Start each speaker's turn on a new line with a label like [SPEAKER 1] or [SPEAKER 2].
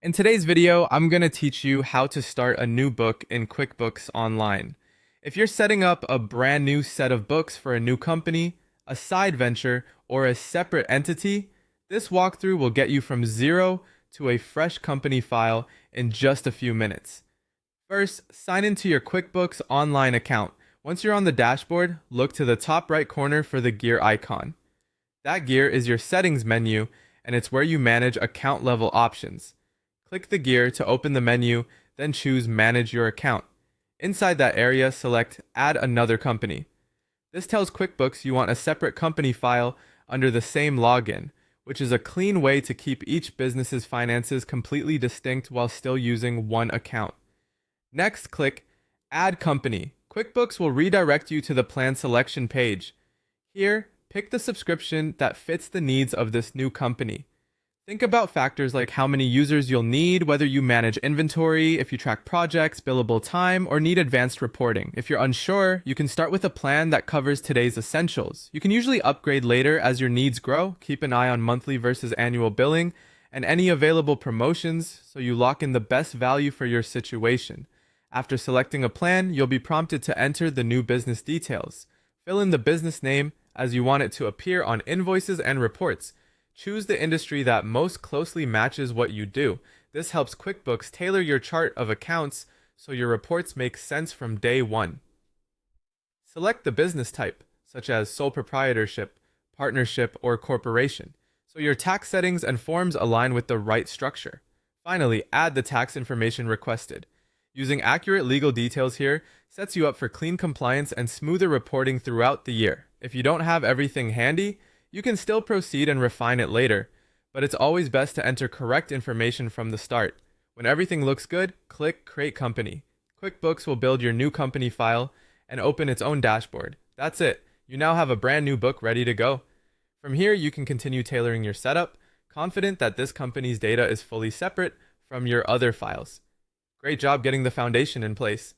[SPEAKER 1] In today's video, I'm going to teach you how to start a new book in QuickBooks Online. If you're setting up a brand new set of books for a new company, a side venture, or a separate entity, this walkthrough will get you from zero to a fresh company file in just a few minutes. First, sign into your QuickBooks Online account. Once you're on the dashboard, look to the top right corner for the gear icon. That gear is your settings menu, and it's where you manage account level options. Click the gear to open the menu, then choose Manage Your Account. Inside that area, select Add Another Company. This tells QuickBooks you want a separate company file under the same login, which is a clean way to keep each business's finances completely distinct while still using one account. Next, click Add Company. QuickBooks will redirect you to the plan selection page. Here, pick the subscription that fits the needs of this new company. Think about factors like how many users you'll need, whether you manage inventory, if you track projects, billable time, or need advanced reporting. If you're unsure, you can start with a plan that covers today's essentials. You can usually upgrade later as your needs grow. Keep an eye on monthly versus annual billing and any available promotions so you lock in the best value for your situation. After selecting a plan, you'll be prompted to enter the new business details. Fill in the business name as you want it to appear on invoices and reports. Choose the industry that most closely matches what you do. This helps QuickBooks tailor your chart of accounts so your reports make sense from day one. Select the business type, such as sole proprietorship, partnership, or corporation, so your tax settings and forms align with the right structure. Finally, add the tax information requested. Using accurate legal details here sets you up for clean compliance and smoother reporting throughout the year. If you don't have everything handy, you can still proceed and refine it later, but it's always best to enter correct information from the start. When everything looks good, click Create Company. QuickBooks will build your new company file and open its own dashboard. That's it. You now have a brand new book ready to go. From here, you can continue tailoring your setup, confident that this company's data is fully separate from your other files. Great job getting the foundation in place.